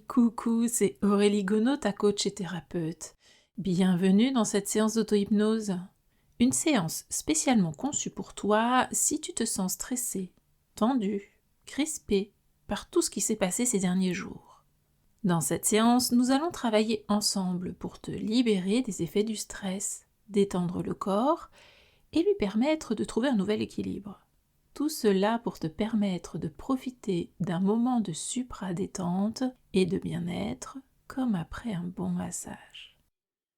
Coucou, c'est Aurélie Gonod, ta coach et thérapeute. Bienvenue dans cette séance d'auto-hypnose. Une séance spécialement conçue pour toi si tu te sens stressé, tendu, crispé par tout ce qui s'est passé ces derniers jours. Dans cette séance, nous allons travailler ensemble pour te libérer des effets du stress, détendre le corps et lui permettre de trouver un nouvel équilibre. Tout cela pour te permettre de profiter d'un moment de supra-détente et de bien-être, comme après un bon massage.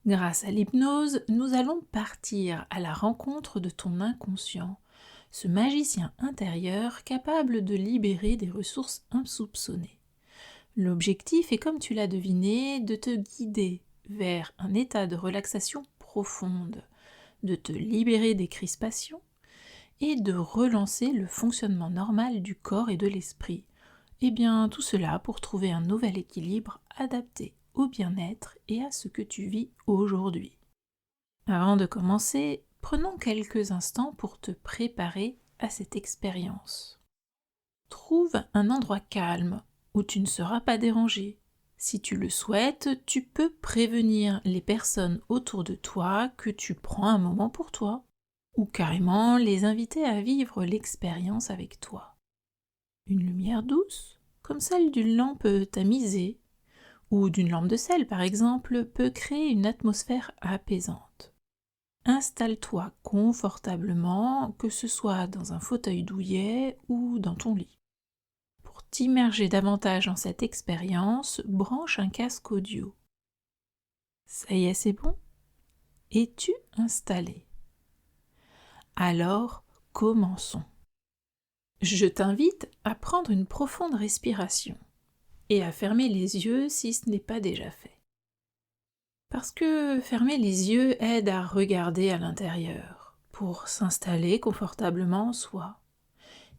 Grâce à l'hypnose, nous allons partir à la rencontre de ton inconscient, ce magicien intérieur capable de libérer des ressources insoupçonnées. L'objectif est, comme tu l'as deviné, de te guider vers un état de relaxation profonde, de te libérer des crispations, et de relancer le fonctionnement normal du corps et de l'esprit. Et bien tout cela pour trouver un nouvel équilibre adapté au bien-être et à ce que tu vis aujourd'hui. Avant de commencer, prenons quelques instants pour te préparer à cette expérience. Trouve un endroit calme où tu ne seras pas dérangé. Si tu le souhaites, tu peux prévenir les personnes autour de toi que tu prends un moment pour toi, ou carrément les inviter à vivre l'expérience avec toi. Une lumière douce, comme celle d'une lampe tamisée, ou d'une lampe de sel par exemple, peut créer une atmosphère apaisante. Installe-toi confortablement, que ce soit dans un fauteuil douillet ou dans ton lit. Pour t'immerger davantage dans cette expérience, branche un casque audio. Ça y est, c'est bon? Es-tu installé? Alors, commençons. Je t'invite à prendre une profonde respiration et à fermer les yeux si ce n'est pas déjà fait. Parce que fermer les yeux aide à regarder à l'intérieur pour s'installer confortablement en soi.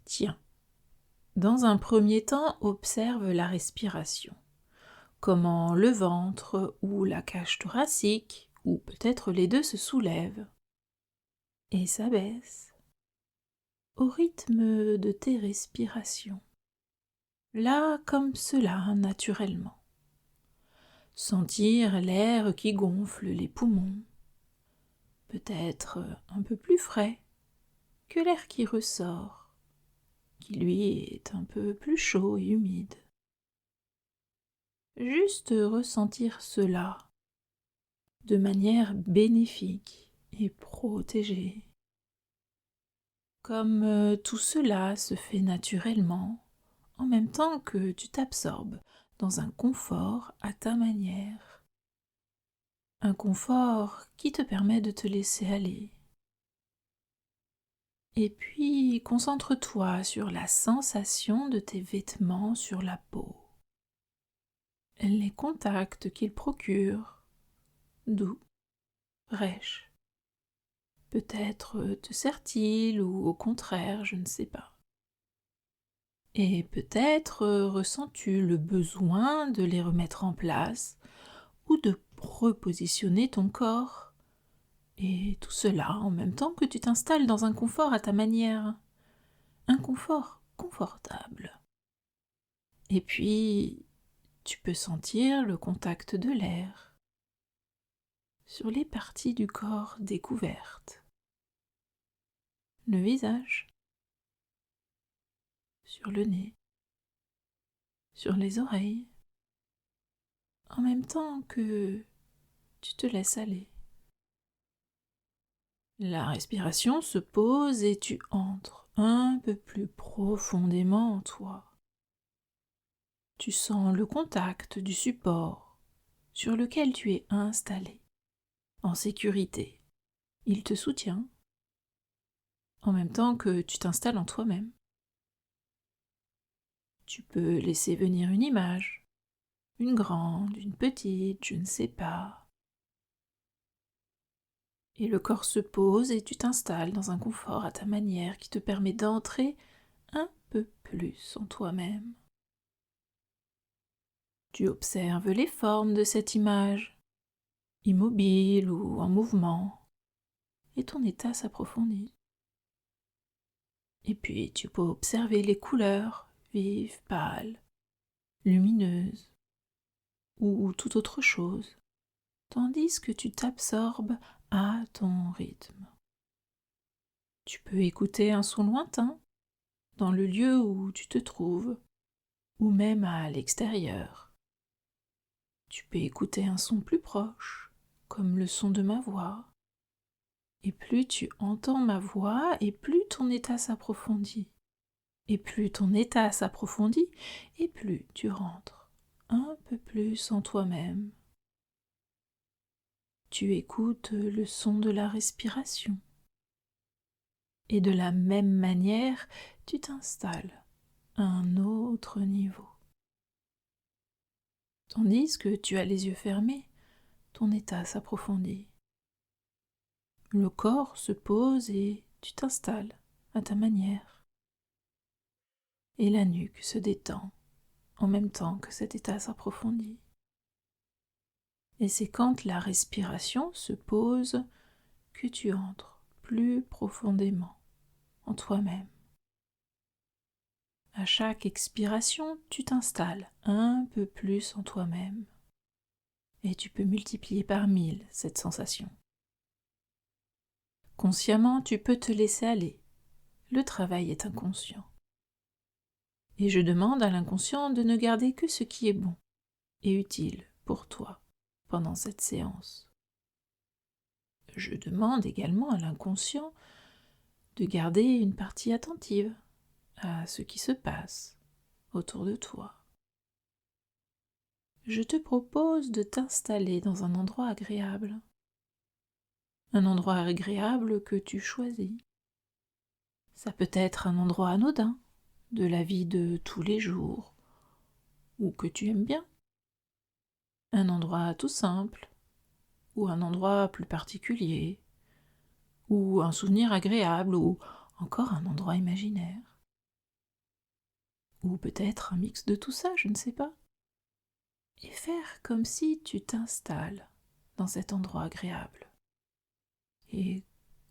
Tiens, dans un premier temps, observe la respiration. Comment le ventre ou la cage thoracique, ou peut-être les deux, se soulèvent et s'abaissent au rythme de tes respirations. Là, comme cela, naturellement. Sentir l'air qui gonfle les poumons, peut-être un peu plus frais que l'air qui ressort, qui lui est un peu plus chaud et humide. Juste ressentir cela de manière bénéfique et protégée. Comme tout cela se fait naturellement, en même temps que tu t'absorbes dans un confort à ta manière. Un confort qui te permet de te laisser aller. Et puis, concentre-toi sur la sensation de tes vêtements sur la peau. Les contacts qu'ils procurent, doux, fraîches. Peut-être te serrent-ils ou au contraire, je ne sais pas. Et peut-être ressens-tu le besoin de les remettre en place ou de repositionner ton corps. Et tout cela en même temps que tu t'installes dans un confort à ta manière. Un confort confortable. Et puis, tu peux sentir le contact de l'air sur les parties du corps découvertes. Le visage, sur le nez, sur les oreilles, en même temps que tu te laisses aller. La respiration se pose et tu entres un peu plus profondément en toi. Tu sens le contact du support sur lequel tu es installé, en sécurité. Il te soutient, en même temps que tu t'installes en toi-même. Tu peux laisser venir une image, une grande, une petite, je ne sais pas. Et le corps se pose et tu t'installes dans un confort à ta manière qui te permet d'entrer un peu plus en toi-même. Tu observes les formes de cette image, immobile ou en mouvement, et ton état s'approfondit. Et puis tu peux observer les couleurs, vives, pâles, lumineuses, ou toute autre chose, tandis que tu t'absorbes à ton rythme. Tu peux écouter un son lointain dans le lieu où tu te trouves, ou même à l'extérieur. Tu peux écouter un son plus proche, comme le son de ma voix. Et plus tu entends ma voix, et plus ton état s'approfondit. Et plus ton état s'approfondit, et plus tu rentres un peu plus en toi-même. Tu écoutes le son de la respiration. Et de la même manière, tu t'installes à un autre niveau. Tandis que tu as les yeux fermés, ton état s'approfondit. Le corps se pose et tu t'installes à ta manière. Et la nuque se détend en même temps que cet état s'approfondit. Et c'est quand la respiration se pose que tu entres plus profondément en toi-même. À chaque expiration, tu t'installes un peu plus en toi-même. Et tu peux multiplier par 1000 cette sensation. Consciemment, tu peux te laisser aller. Le travail est inconscient. Et je demande à l'inconscient de ne garder que ce qui est bon et utile pour toi pendant cette séance. Je demande également à l'inconscient de garder une partie attentive à ce qui se passe autour de toi. Je te propose de t'installer dans un endroit agréable. Un endroit agréable que tu choisis. Ça peut être un endroit anodin, de la vie de tous les jours, ou que tu aimes bien. Un endroit tout simple, ou un endroit plus particulier, ou un souvenir agréable, ou encore un endroit imaginaire. Ou peut-être un mix de tout ça, je ne sais pas. Et faire comme si tu t'installes dans cet endroit agréable. Et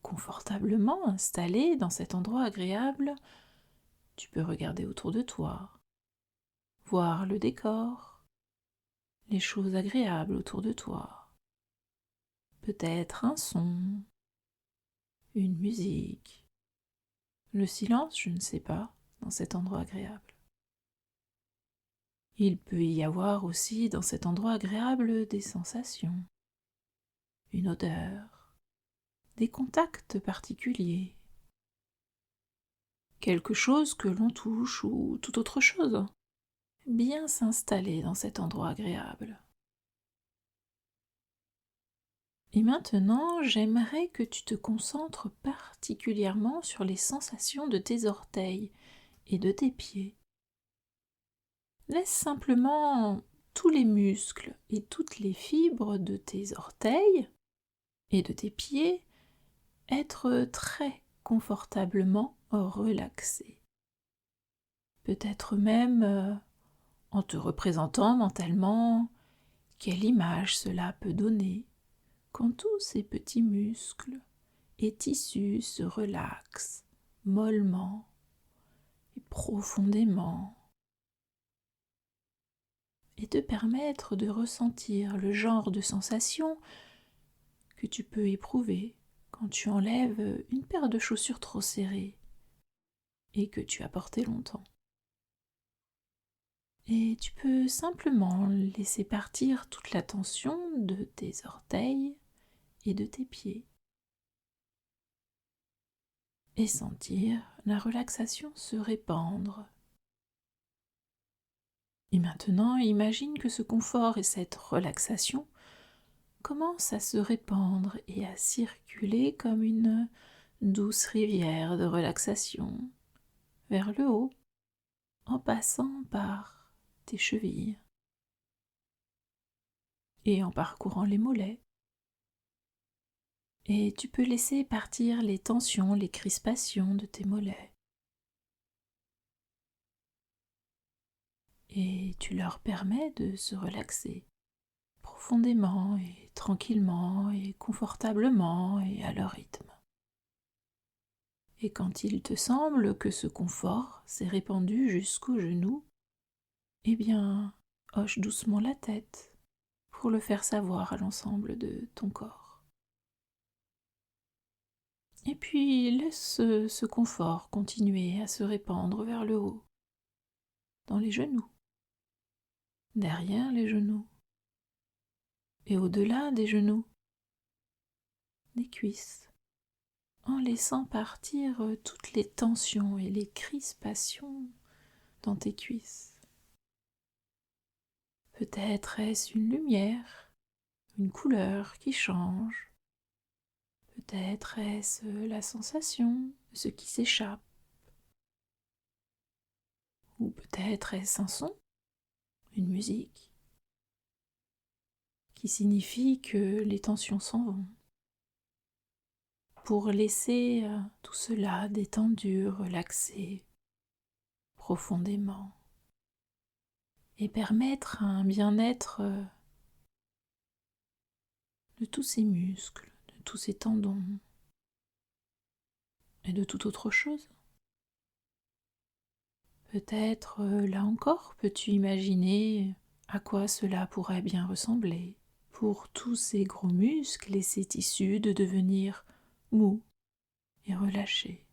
confortablement installé dans cet endroit agréable, tu peux regarder autour de toi, voir le décor, les choses agréables autour de toi. Peut-être un son, une musique, le silence, je ne sais pas, dans cet endroit agréable. Il peut y avoir aussi dans cet endroit agréable des sensations, une odeur, des contacts particuliers, quelque chose que l'on touche ou toute autre chose. Bien s'installer dans cet endroit agréable. Et maintenant, j'aimerais que tu te concentres particulièrement sur les sensations de tes orteils et de tes pieds. Laisse simplement tous les muscles et toutes les fibres de tes orteils et de tes pieds être très confortablement relaxés. Peut-être même en te représentant mentalement quelle image cela peut donner quand tous ces petits muscles et tissus se relaxent mollement et profondément et te permettre de ressentir le genre de sensation que tu peux éprouver quand tu enlèves une paire de chaussures trop serrées et que tu as portées longtemps. Et tu peux simplement laisser partir toute la tension de tes orteils et de tes pieds et sentir la relaxation se répandre. Et maintenant, imagine que ce confort et cette relaxation commencent à se répandre et à circuler comme une douce rivière de relaxation vers le haut, en passant par tes chevilles et en parcourant les mollets. Et tu peux laisser partir les tensions, les crispations de tes mollets. Et tu leur permets de se relaxer profondément et tranquillement et confortablement et à leur rythme. Et quand il te semble que ce confort s'est répandu jusqu'aux genoux, eh bien, hoche doucement la tête pour le faire savoir à l'ensemble de ton corps. Et puis laisse ce confort continuer à se répandre vers le haut, dans les genoux, derrière les genoux, et au-delà des genoux, des cuisses, en laissant partir toutes les tensions et les crispations dans tes cuisses. Peut-être est-ce une lumière, une couleur qui change. Peut-être est-ce la sensation de ce qui s'échappe. Ou peut-être est-ce un son, une musique, qui signifie que les tensions s'en vont. Pour laisser tout cela détendu, relaxé, profondément, et permettre un bien-être de tous ces muscles, de tous ces tendons, et de toute autre chose. Peut-être, là encore, peux-tu imaginer à quoi cela pourrait bien ressembler pour tous ces gros muscles et ces tissus de devenir mous et relâchés,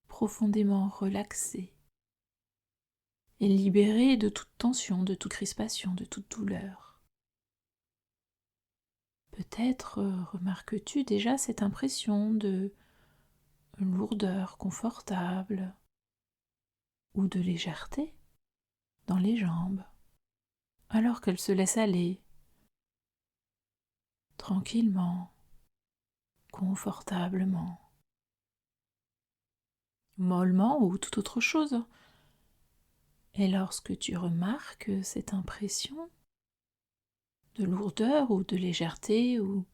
profondément relaxés et libérés de toute tension, de toute crispation, de toute douleur. Peut-être remarques-tu déjà cette impression de lourdeur confortable ou de légèreté dans les jambes, alors qu'elles se laissent aller tranquillement, confortablement, mollement ou toute autre chose. Et lorsque tu remarques cette impression de lourdeur ou de légèreté ou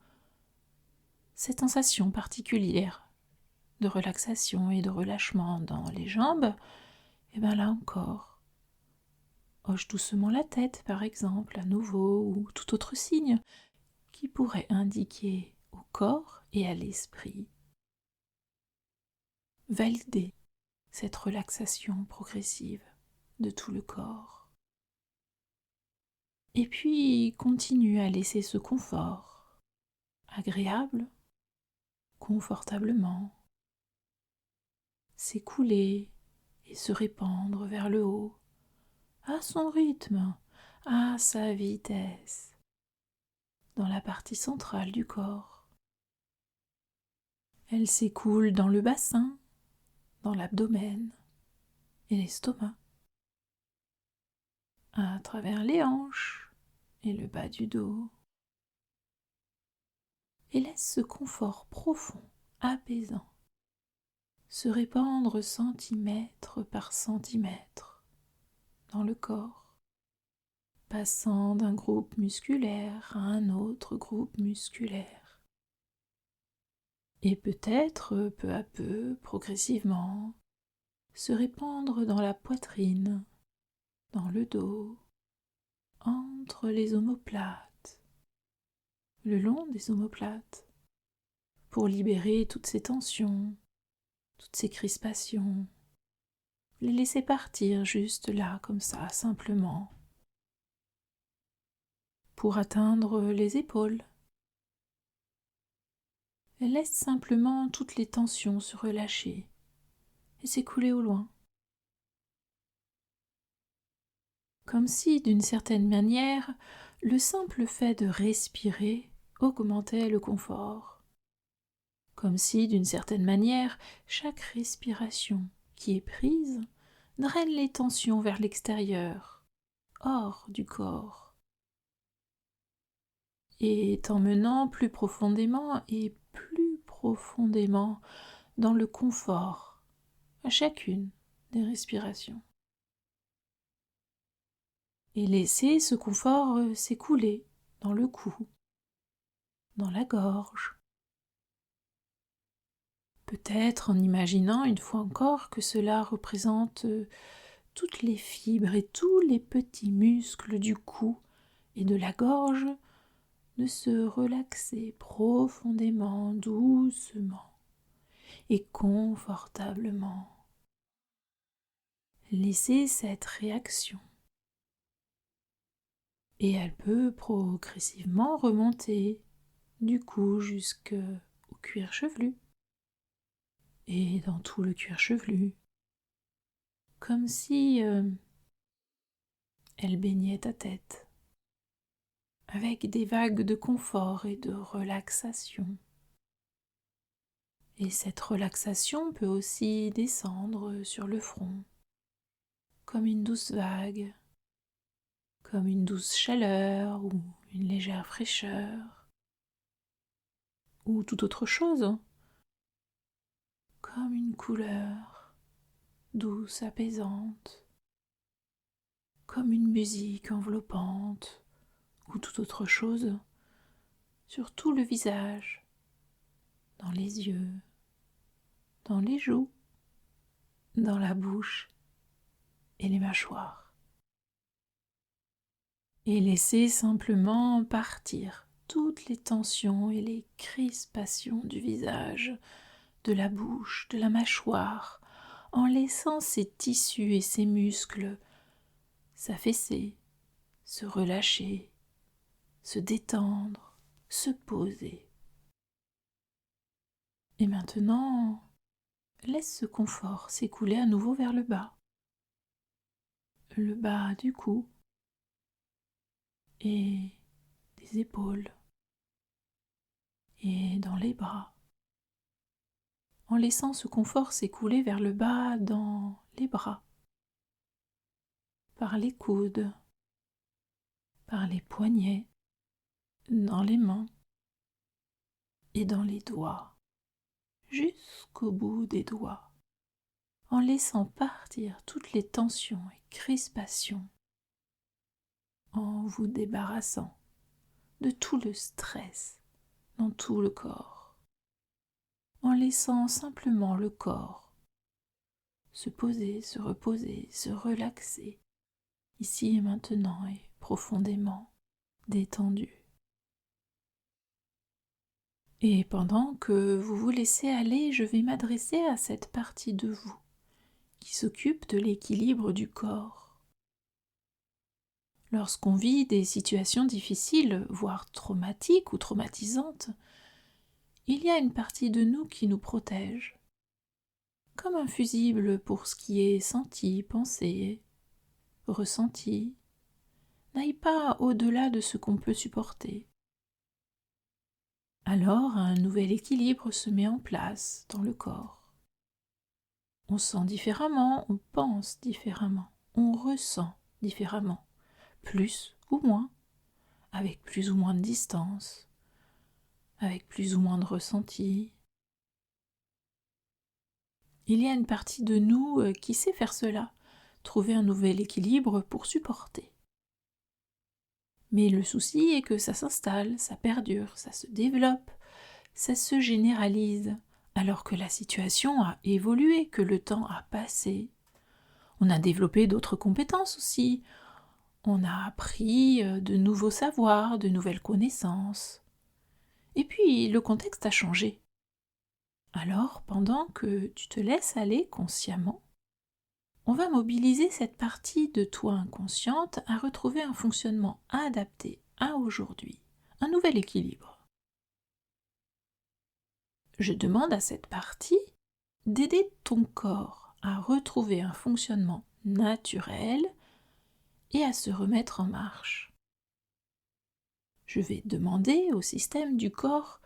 cette sensation particulière de relaxation et de relâchement dans les jambes, et bien là encore, hoche doucement la tête par exemple, à nouveau, ou tout autre signe qui pourrait indiquer au corps et à l'esprit valider cette relaxation progressive de tout le corps. Et puis continue à laisser ce confort agréable, confortablement, s'écouler et se répandre vers le haut, à son rythme, à sa vitesse, dans la partie centrale du corps. Elle s'écoule dans le bassin, dans l'abdomen et l'estomac, à travers les hanches et le bas du dos. Et laisse ce confort profond, apaisant, se répandre centimètre par centimètre dans le corps, passant d'un groupe musculaire à un autre groupe musculaire. Et peut-être, peu à peu, progressivement, se répandre dans la poitrine, dans le dos, entre les omoplates, le long des omoplates, pour libérer toutes ces tensions, toutes ces crispations, les laisser partir juste là, comme ça, simplement, pour atteindre les épaules. Et laisse simplement toutes les tensions se relâcher et s'écouler au loin. Comme si, d'une certaine manière, le simple fait de respirer augmentait le confort. Comme si, d'une certaine manière, chaque respiration qui est prise draine les tensions vers l'extérieur, hors du corps, et t'emmenant plus profondément et plus profondément dans le confort à chacune des respirations. Et laisser ce confort s'écouler dans le cou, dans la gorge. Peut-être en imaginant une fois encore que cela représente toutes les fibres et tous les petits muscles du cou et de la gorge de se relaxer profondément, doucement et confortablement. Laissez cette réaction Et elle peut progressivement remonter du cou jusqu'au cuir chevelu et dans tout le cuir chevelu, comme si elle baignait ta tête avec des vagues de confort et de relaxation. Et cette relaxation peut aussi descendre sur le front, comme une douce vague, comme une douce chaleur ou une légère fraîcheur, ou toute autre chose, comme une couleur douce, apaisante, comme une musique enveloppante, ou toute autre chose, sur tout le visage, dans les yeux, dans les joues, dans la bouche et les mâchoires. Et laissez simplement partir toutes les tensions et les crispations du visage, de la bouche, de la mâchoire, en laissant ces tissus et ces muscles s'affaisser, se relâcher, se détendre, se poser. Et maintenant, laisse ce confort s'écouler à nouveau vers le bas du cou et des épaules et dans les bras, en laissant ce confort s'écouler vers le bas dans les bras, par les coudes, par les poignets, dans les mains et dans les doigts, jusqu'au bout des doigts, en laissant partir toutes les tensions et crispations, en vous débarrassant de tout le stress dans tout le corps, en laissant simplement le corps se poser, se reposer, se relaxer, ici et maintenant et profondément détendu. Et pendant que vous vous laissez aller, je vais m'adresser à cette partie de vous qui s'occupe de l'équilibre du corps. Lorsqu'on vit des situations difficiles, voire traumatiques ou traumatisantes, il y a une partie de nous qui nous protège, comme un fusible pour ce qui est senti, pensé, ressenti, n'aille pas au-delà de ce qu'on peut supporter. Alors un nouvel équilibre se met en place dans le corps. On sent différemment, on pense différemment, on ressent différemment, plus ou moins, avec plus ou moins de distance, avec plus ou moins de ressenti. Il y a une partie de nous qui sait faire cela, trouver un nouvel équilibre pour supporter. Mais le souci est que ça s'installe, ça perdure, ça se développe, ça se généralise, alors que la situation a évolué, que le temps a passé. On a développé d'autres compétences aussi, on a appris de nouveaux savoirs, de nouvelles connaissances. Et puis le contexte a changé. Alors, pendant que tu te laisses aller consciemment, on va mobiliser cette partie de toi inconsciente à retrouver un fonctionnement adapté à aujourd'hui, un nouvel équilibre. Je demande à cette partie d'aider ton corps à retrouver un fonctionnement naturel et à se remettre en marche. Je vais demander aux systèmes du corps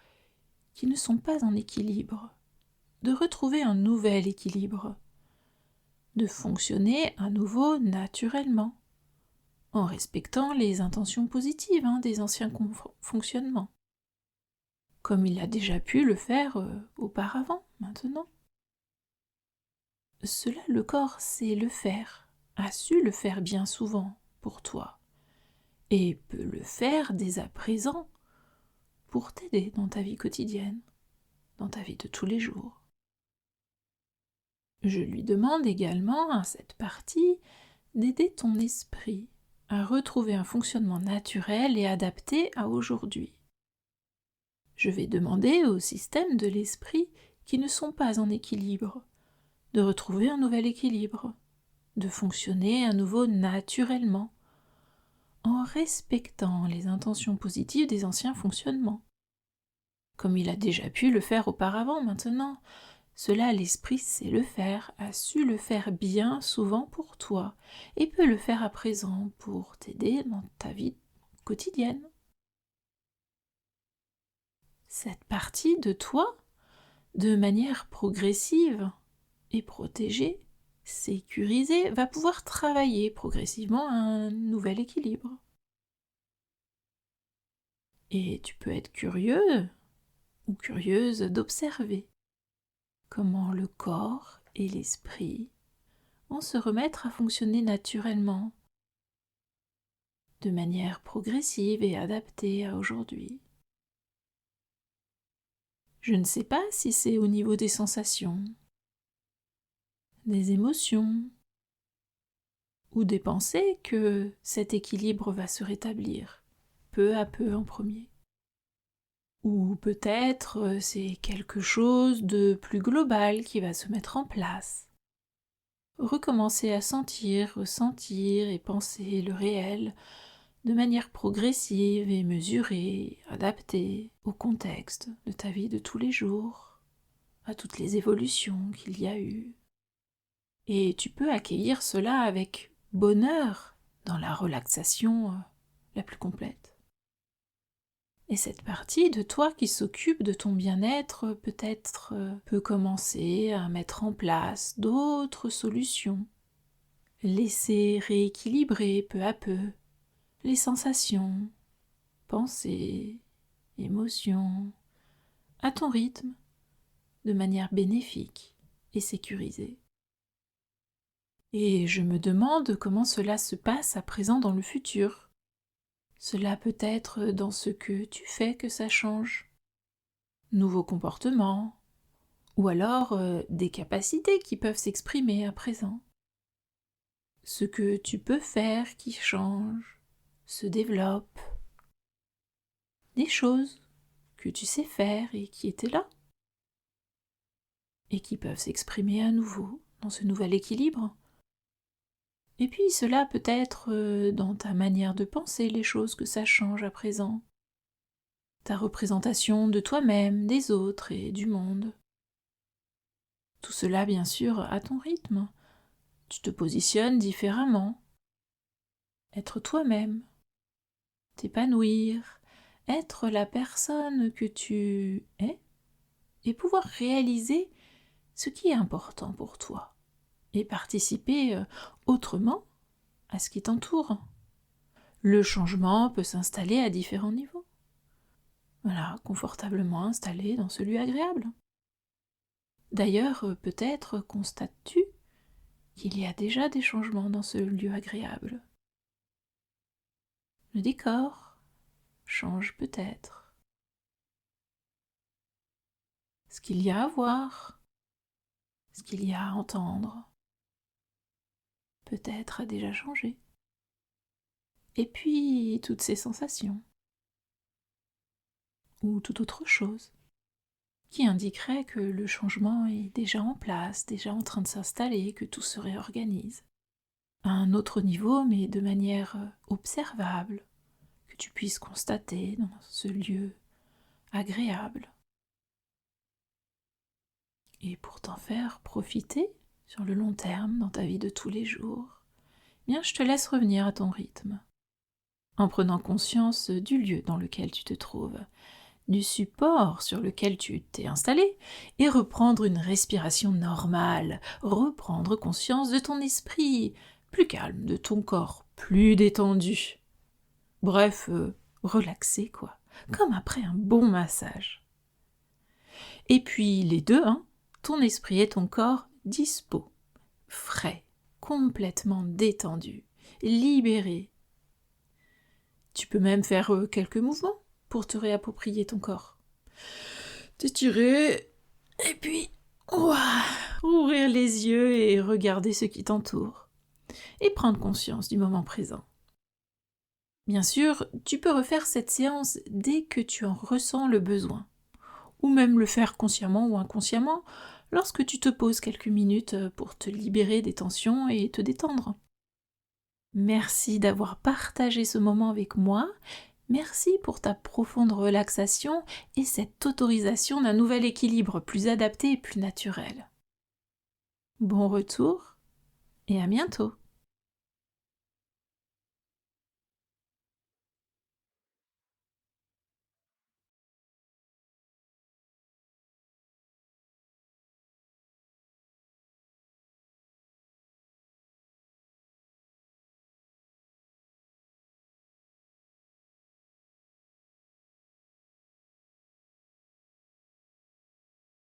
qui ne sont pas en équilibre de retrouver un nouvel équilibre, de fonctionner à nouveau naturellement, en respectant les intentions positives des anciens fonctionnements, comme il a déjà pu le faire auparavant, maintenant. Cela, le corps sait le faire, a su le faire bien souvent pour toi, et peut le faire dès à présent pour t'aider dans ta vie quotidienne, dans ta vie de tous les jours. Je lui demande également à cette partie d'aider ton esprit à retrouver un fonctionnement naturel et adapté à aujourd'hui. Je vais demander aux systèmes de l'esprit qui ne sont pas en équilibre de retrouver un nouvel équilibre, de fonctionner à nouveau naturellement, en respectant les intentions positives des anciens fonctionnements. Comme il a déjà pu le faire auparavant maintenant, cela l'esprit sait le faire, a su le faire bien souvent pour toi, et peut le faire à présent pour t'aider dans ta vie quotidienne. Cette partie de toi, de manière progressive et protégée, sécurisée, va pouvoir travailler progressivement à un nouvel équilibre. Et tu peux être curieux ou curieuse d'observer comment le corps et l'esprit vont se remettre à fonctionner naturellement, de manière progressive et adaptée à aujourd'hui. Je ne sais pas si c'est au niveau des sensations, des émotions ou des pensées que cet équilibre va se rétablir, peu à peu en premier. Ou peut-être c'est quelque chose de plus global qui va se mettre en place. Recommencer à sentir, ressentir et penser le réel de manière progressive et mesurée, adaptée au contexte de ta vie de tous les jours, à toutes les évolutions qu'il y a eu. Et tu peux accueillir cela avec bonheur dans la relaxation la plus complète. Et cette partie de toi qui s'occupe de ton bien-être peut-être peut commencer à mettre en place d'autres solutions. Laisser rééquilibrer peu à peu les sensations, pensées, émotions, à ton rythme, de manière bénéfique et sécurisée. Et je me demande comment cela se passe à présent dans le futur. Cela peut être dans ce que tu fais que ça change. Nouveaux comportements, ou alors des capacités qui peuvent s'exprimer à présent. Ce que tu peux faire qui change, se développe. Des choses que tu sais faire et qui étaient là, et qui peuvent s'exprimer à nouveau dans ce nouvel équilibre. Et puis cela peut être dans ta manière de penser les choses que ça change à présent, ta représentation de toi-même, des autres et du monde. Tout cela bien sûr à ton rythme, tu te positionnes différemment. Être toi-même, t'épanouir, être la personne que tu es, et pouvoir réaliser ce qui est important pour toi, et participer autrement à ce qui t'entoure. Le changement peut s'installer à différents niveaux. Voilà, confortablement installé dans ce lieu agréable. D'ailleurs, peut-être constates-tu qu'il y a déjà des changements dans ce lieu agréable. Le décor change peut-être. Ce qu'il y a à voir, ce qu'il y a à entendre, peut-être a déjà changé. Et puis, toutes ces sensations, ou toute autre chose, qui indiquerait que le changement est déjà en place, déjà en train de s'installer, que tout se réorganise. À un autre niveau, mais de manière observable, que tu puisses constater dans ce lieu agréable. Et pour t'en faire profiter sur le long terme dans ta vie de tous les jours, bien je te laisse revenir à ton rythme, en prenant conscience du lieu dans lequel tu te trouves, du support sur lequel tu t'es installé, et reprendre une respiration normale, reprendre conscience de ton esprit, plus calme, de ton corps, plus détendu. Bref, relaxé quoi, comme après un bon massage. Et puis les deux, ton esprit et ton corps dispo, frais, complètement détendus, libérés. Tu peux même faire quelques mouvements pour te réapproprier ton corps. T'étirer, et puis ouvrir les yeux et regarder ce qui t'entoure, et prendre conscience du moment présent. Bien sûr, tu peux refaire cette séance dès que tu en ressens le besoin, ou même le faire consciemment ou inconsciemment lorsque tu te poses quelques minutes pour te libérer des tensions et te détendre. Merci d'avoir partagé ce moment avec moi. Merci pour ta profonde relaxation et cette autorisation d'un nouvel équilibre plus adapté et plus naturel. Bon retour et à bientôt.